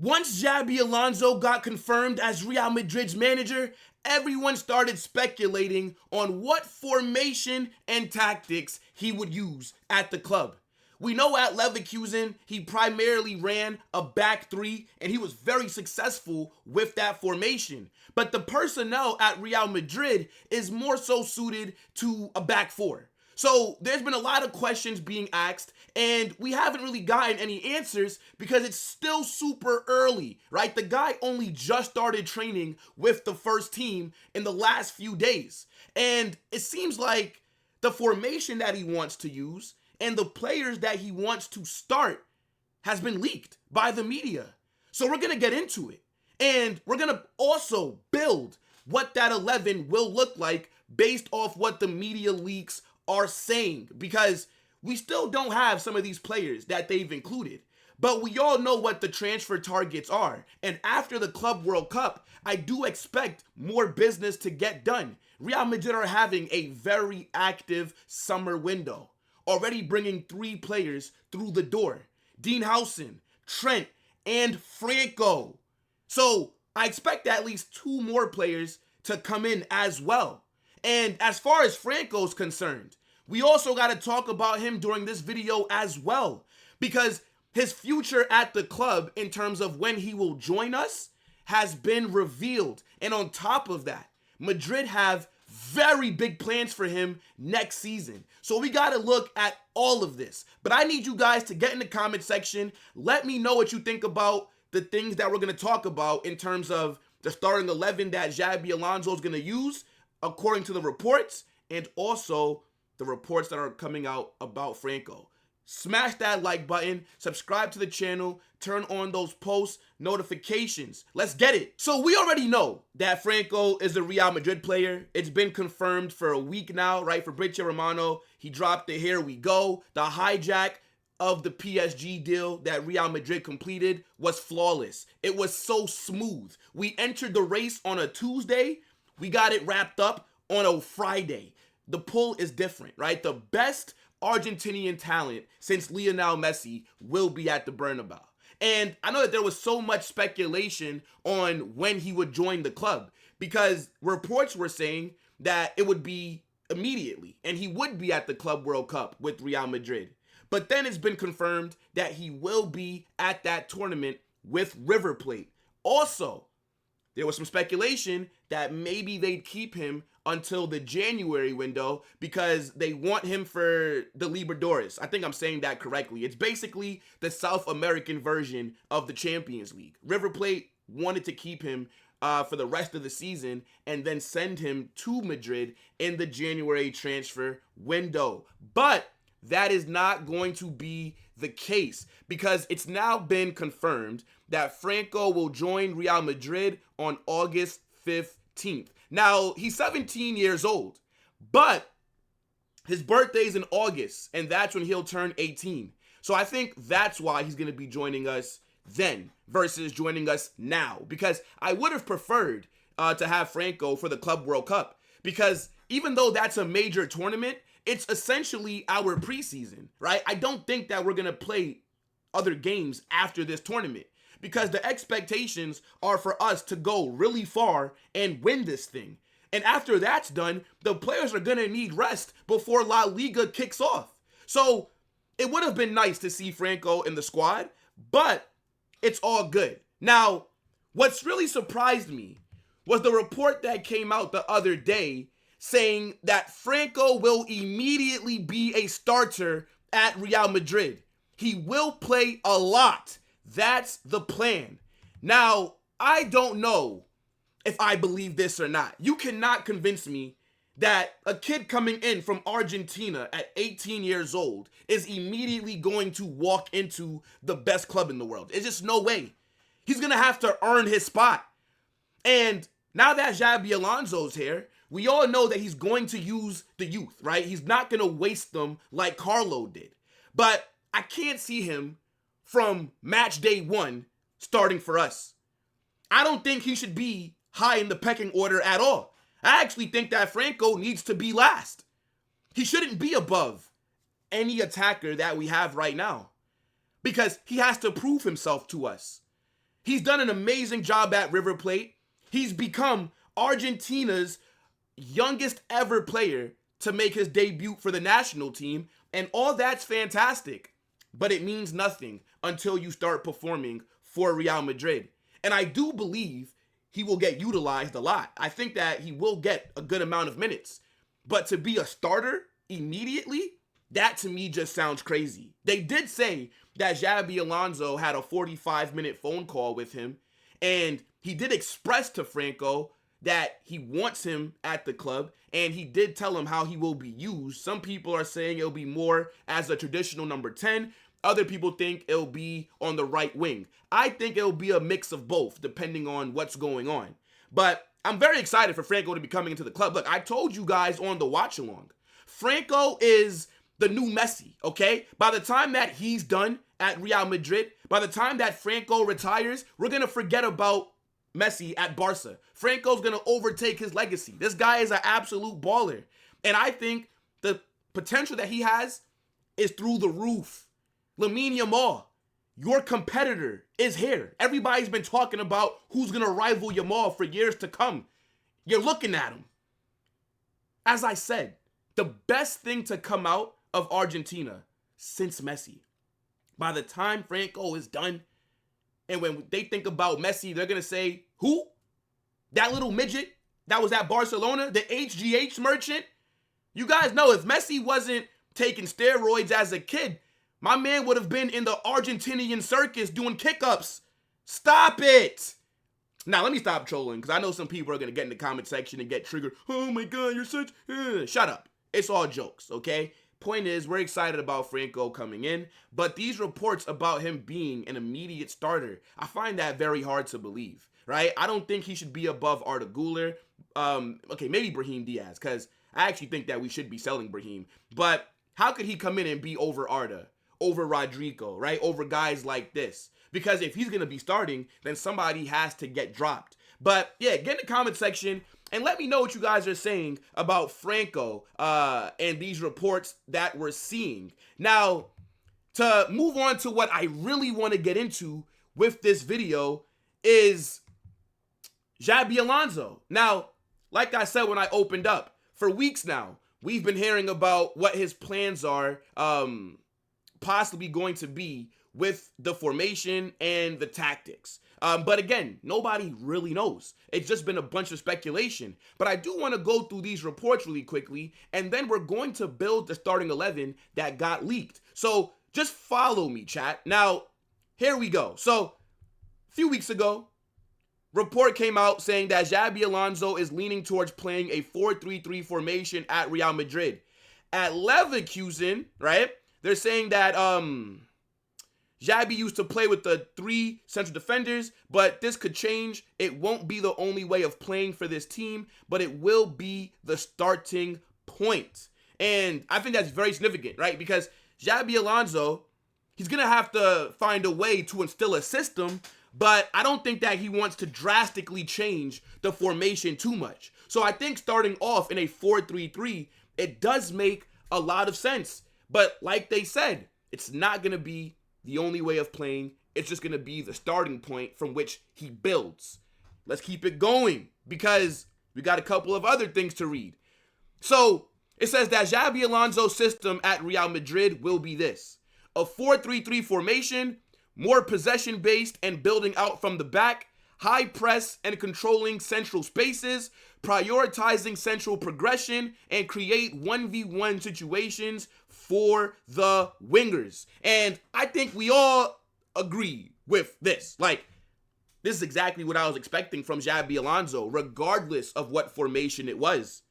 Once Xabi Alonso got confirmed as Real Madrid's manager, everyone started speculating on what formation and tactics he would use at the club. We know at Leverkusen, he primarily ran a back three, and he was very successful with that formation. But the personnel at Real Madrid is more so suited to a back four. So there's been a lot of questions being asked, and we haven't really gotten any answers because it's still super early, right? The guy only just started training with the first team in the last few days. And it seems like the formation that he wants to use and the players that he wants to start has been leaked by the media. So we're going to get into it. And we're going to also build what that 11 will look like based off what the media leaks are saying, because we still don't have some of these players that they've included. But we all know what the transfer targets are. And after the Club World Cup, I do expect more business to get done. Real Madrid are having a very active summer window, already bringing 3 players through the door: Dean Huijsen, Trent, and Franco. So I expect at least 2 more players to come in as well. And as far as Franco's concerned, we also got to talk about him during this video as well, because his future at the club in terms of when he will join us has been revealed. And on top of that, Madrid have very big plans for him next season. So we got to look at all of this. But I need you guys to get in the comment section. Let me know what you think about the things that we're going to talk about in terms of the starting 11 that Xabi Alonso is going to use according to the reports, and also the reports that are coming out about Franco. Smash that like button, subscribe to the channel, turn on those post notifications. Let's get it. So we already know that Franco is a Real Madrid player. It's been confirmed for a week now, right? Fabrizio Romano, he dropped the "here we go." The hijack of the PSG deal that Real Madrid completed was flawless. It was so smooth. We entered the race on a Tuesday. We got it wrapped up on a Friday. The pull is different, right? The best Argentinian talent since Lionel Messi will be at the Bernabeu. And I know that there was so much speculation on when he would join the club, because reports were saying that it would be immediately and he would be at the Club World Cup with Real Madrid. But then it's been confirmed that he will be at that tournament with River Plate. Also, there was some speculation that maybe they'd keep him until the January window because they want him for the Libertadores. I think I'm saying that correctly. It's basically the South American version of the Champions League. River Plate wanted to keep him for the rest of the season and then send him to Madrid in the January transfer window. But that is not going to be the case, because it's now been confirmed that Franco will join Real Madrid on August 15th. Now, he's 17 years old, but his birthday is in August, and that's when he'll turn 18. So I think that's why he's going to be joining us then versus joining us now, because I would have preferred to have Franco for the Club World Cup, because even though that's a major tournament, it's essentially our preseason, right? I don't think that we're going to play other games after this tournament, because the expectations are for us to go really far and win this thing. And after that's done, the players are going to need rest before La Liga kicks off. So it would have been nice to see Franco in the squad, but it's all good. Now, what's really surprised me was the report that came out the other day saying that Franco will immediately be a starter at Real Madrid. He will play a lot. That's the plan. Now, I don't know if I believe this or not. You cannot convince me that a kid coming in from Argentina at 18 years old is immediately going to walk into the best club in the world. It's just no way. He's going to have to earn his spot. And now that Xabi Alonso's here, we all know that he's going to use the youth, right? He's not going to waste them like Carlo did. But I can't see him from match day 1 starting for us. I don't think he should be high in the pecking order at all. I actually think that Franco needs to be last. He shouldn't be above any attacker that we have right now, because he has to prove himself to us. He's done an amazing job at River Plate. He's become Argentina's youngest ever player to make his debut for the national team, and all that's fantastic. But it means nothing until you start performing for Real Madrid. And I do believe he will get utilized a lot. I think that he will get a good amount of minutes. But to be a starter immediately, that to me just sounds crazy. They did say that Xabi Alonso had a 45-minute phone call with him, and he did express to Franco that he wants him at the club, and he did tell him how he will be used. Some people are saying it'll be more as a traditional number 10. Other people think it'll be on the right wing. I think it'll be a mix of both, depending on what's going on. But I'm very excited for Franco to be coming into the club. Look, I told you guys on the watch-along, Franco is the new Messi, okay? By the time that he's done at Real Madrid, by the time that Franco retires, we're going to forget about Messi at Barca. Franco's going to overtake his legacy. This guy is an absolute baller. And I think the potential that he has is through the roof. Lamine Yamal, your competitor, is here. Everybody's been talking about who's going to rival Yamal for years to come. You're looking at him. As I said, the best thing to come out of Argentina since Messi. By the time Franco is done, and when they think about Messi, they're going to say, who? That little midget that was at Barcelona? The HGH merchant? You guys know if Messi wasn't taking steroids as a kid, my man would have been in the Argentinian circus doing kick-ups. Stop it. Now, let me stop trolling, because I know some people are going to get in the comment section and get triggered. Oh my God, you're such... Shut up. It's all jokes, okay? Point is, we're excited about Franco coming in, but these reports about him being an immediate starter, I find that very hard to believe, right? I don't think he should be above Arda Güler. Okay, maybe Brahim Diaz, because I actually think that we should be selling Brahim. But how could he come in and be over Arda, over Rodrigo, right? Over guys like this? Because if he's going to be starting, then somebody has to get dropped. But yeah, get in the comment section and let me know what you guys are saying about Franco and these reports that we're seeing. Now, to move on to what I really want to get into with this video is Xabi Alonso. Now, like I said when I opened up, for weeks now, we've been hearing about what his plans are possibly going to be with the formation and the tactics. But again, nobody really knows. It's just been a bunch of speculation. But I do want to go through these reports really quickly, and then we're going to build the starting 11 that got leaked. So just follow me, chat. Now, here we go. So a few weeks ago, report came out saying that Xabi Alonso is leaning towards playing a 4-3-3 formation at Real Madrid. At Leverkusen, right, they're saying that Xabi used to play with the 3 central defenders, but this could change. It won't be the only way of playing for this team, but it will be the starting point. And I think that's very significant, right? Because Xabi Alonso, he's going to have to find a way to instill a system, but I don't think that he wants to drastically change the formation too much. So I think starting off in a 4-3-3, it does make a lot of sense. But like they said, it's not going to be the only way of playing. It's just going to be the starting point from which he builds. Let's keep it going because we got a couple of other things to read. So it says that Xabi Alonso's system at Real Madrid will be this: a 4-3-3 formation, more possession-based and building out from the back, high press and controlling central spaces, prioritizing central progression, and create 1v1 situations for the wingers. And I think we all agree with this. Like, this is exactly what I was expecting from Xabi Alonso, regardless of what formation it was.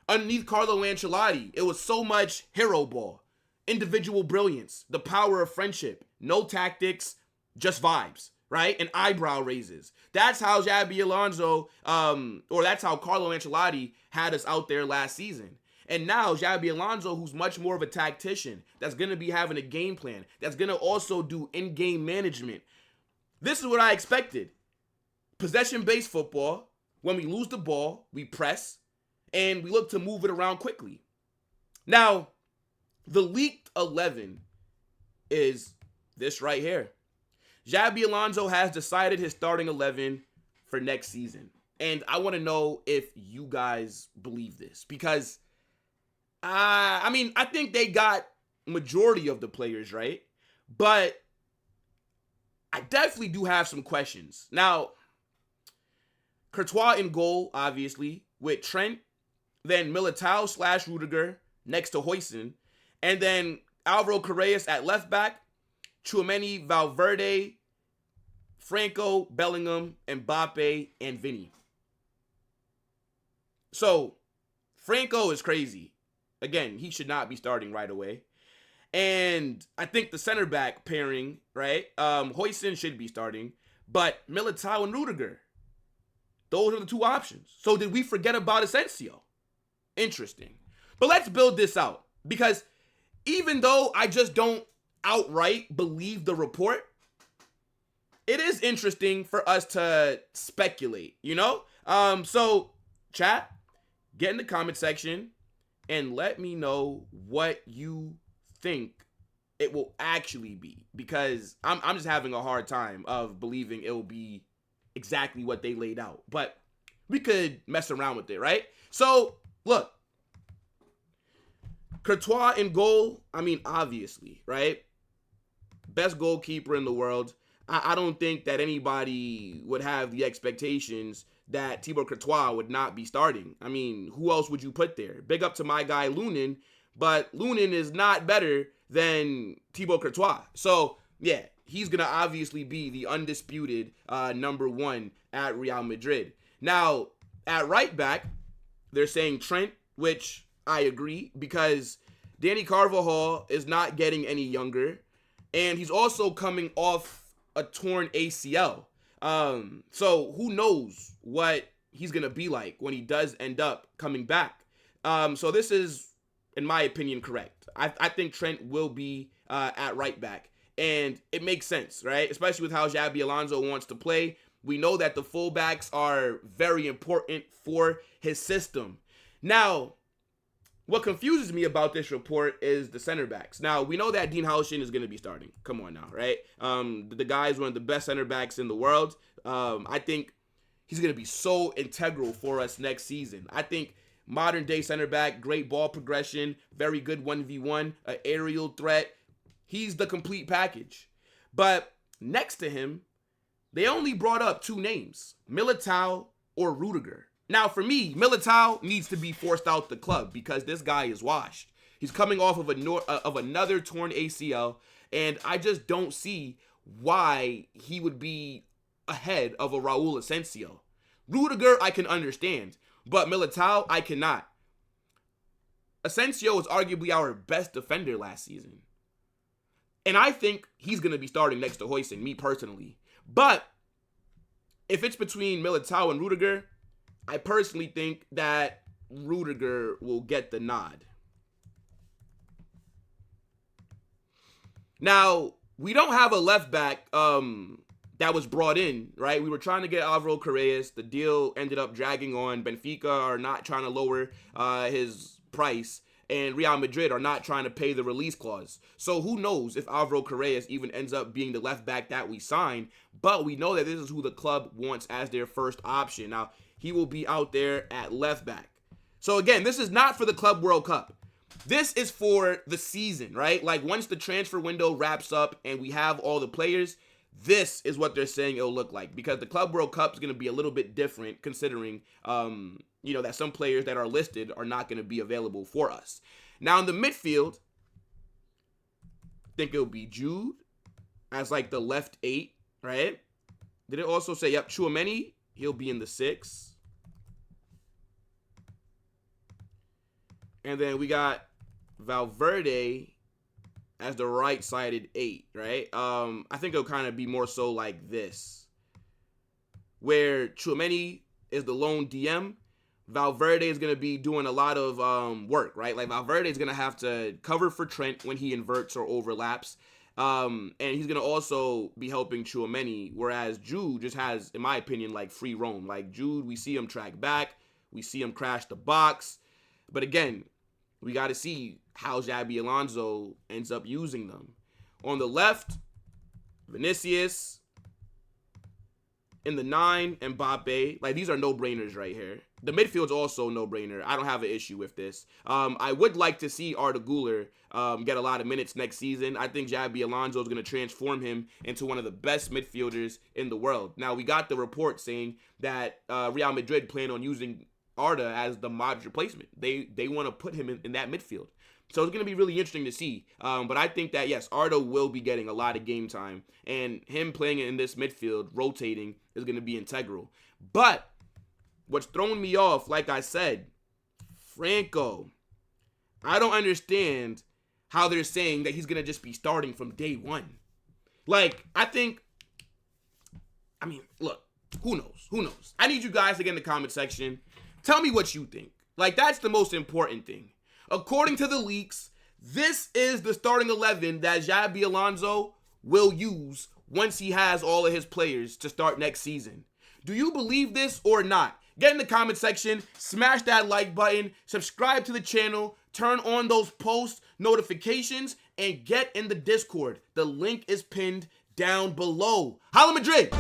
Underneath Carlo Ancelotti, it was so much hero ball, individual brilliance, the power of friendship, no tactics, just vibes, right? And eyebrow raises. That's how Xabi Alonso, or that's how Carlo Ancelotti had us out there last season. And now Xabi Alonso, who's much more of a tactician, that's going to be having a game plan, that's going to also do in-game management. This is what I expected. Possession-based football. When we lose the ball, we press, and we look to move it around quickly. Now, the leaked 11 is this right here. Xabi Alonso has decided his starting 11 for next season. And I want to know if you guys believe this. Because, I think they got majority of the players, right? But I definitely do have some questions. Now, Courtois in goal, obviously, with Trent. Then Militao / Rudiger next to Huijsen. And then Alvaro Carreras at left back. Tchouaméni, Valverde, Franco, Bellingham, Mbappé, and Vini. So, Franco is crazy. Again, he should not be starting right away. And I think the center back pairing, right? Huijsen should be starting. But Militao and Rudiger, those are the two options. So did we forget about Asensio? Interesting. But let's build this out. Because even though I just don't outright believe the report, it is interesting for us to speculate, you know? So, chat, get in the comment section and let me know what you think it will actually be. Because I'm just having a hard time of believing it will be exactly what they laid out. But we could mess around with it, right? So, look. Courtois in goal, obviously, right? Best goalkeeper in the world. I don't think that anybody would have the expectations that Thibaut Courtois would not be starting. Who else would you put there? Big up to my guy Lunin, but Lunin is not better than Thibaut Courtois. So, yeah, he's going to obviously be the undisputed number one at Real Madrid. Now, at right back, they're saying Trent, which I agree, because Danny Carvajal is not getting any younger, and he's also coming off a torn ACL. So who knows what he's going to be like when he does end up coming back. So this is, in my opinion, correct. I think Trent will be at right back, and it makes sense, right? Especially with how Xabi Alonso wants to play. We know that the fullbacks are very important for his system. Now, what confuses me about this report is the center backs. Now, we know that Dean Huijsen is going to be starting. Come on now, right? The guy is one of the best center backs in the world. I think he's going to be so integral for us next season. I think modern day center back, great ball progression, very good 1v1, an aerial threat. He's the complete package. But next to him, they only brought up two names, Militao or Rudiger. Now, for me, Militao needs to be forced out the club because this guy is washed. He's coming off of another torn ACL, and I just don't see why he would be ahead of a Raul Asensio. Rudiger, I can understand, but Militao, I cannot. Asensio was arguably our best defender last season. And I think he's going to be starting next to Huijsen, me personally. But if it's between Militao and Rudiger, I personally think that Rudiger will get the nod. Now, we don't have a left back that was brought in, right? We were trying to get Alvaro Carreras. The deal ended up dragging on. Benfica are not trying to lower his price, and Real Madrid are not trying to pay the release clause. So who knows if Alvaro Carreras even ends up being the left back that we sign, but we know that this is who the club wants as their first option. Now, he will be out there at left back. So again, this is not for the Club World Cup. This is for the season, right? Like once the transfer window wraps up and we have all the players, this is what they're saying it'll look like, because the Club World Cup is going to be a little bit different considering, that some players that are listed are not going to be available for us. Now in the midfield, I think it'll be Jude as like the left 8, right? Did it also say, yep, Tchouaméni, he'll be in the 6. And then we got Valverde as the right-sided 8, right? I think it'll kind of be more so like this, where Tchouaméni is the lone DM. Valverde is going to be doing a lot of work, right? Like Valverde is going to have to cover for Trent when he inverts or overlaps. And he's going to also be helping Tchouaméni, whereas Jude just has, in my opinion, like free roam. Like Jude, we see him track back. We see him crash the box. But again, we got to see how Xabi Alonso ends up using them. On the left, Vinicius, In the 9, Mbappé. Like, these are no-brainers right here. The midfield's also no-brainer. I don't have an issue with this. I would like to see Arda Güler get a lot of minutes next season. I think Xabi Alonso is going to transform him into one of the best midfielders in the world. Now, we got the report saying that Real Madrid plan on using Arda as the Modric replacement. They want to put him in that midfield. So it's going to be really interesting to see. But I think that, yes, Arda will be getting a lot of game time. And him playing in this midfield, rotating, is going to be integral. But what's throwing me off, like I said, Franco. I don't understand how they're saying that he's going to just be starting from day one. Like, look, who knows? Who knows? I need you guys to get in the comment section. Tell me what you think. Like, that's the most important thing. According to the leaks, this is the starting 11 that Xabi Alonso will use once he has all of his players to start next season. Do you believe this or not? Get in the comment section, smash that like button, subscribe to the channel, turn on those post notifications, and get in the Discord. The link is pinned down below. Holla Madrid!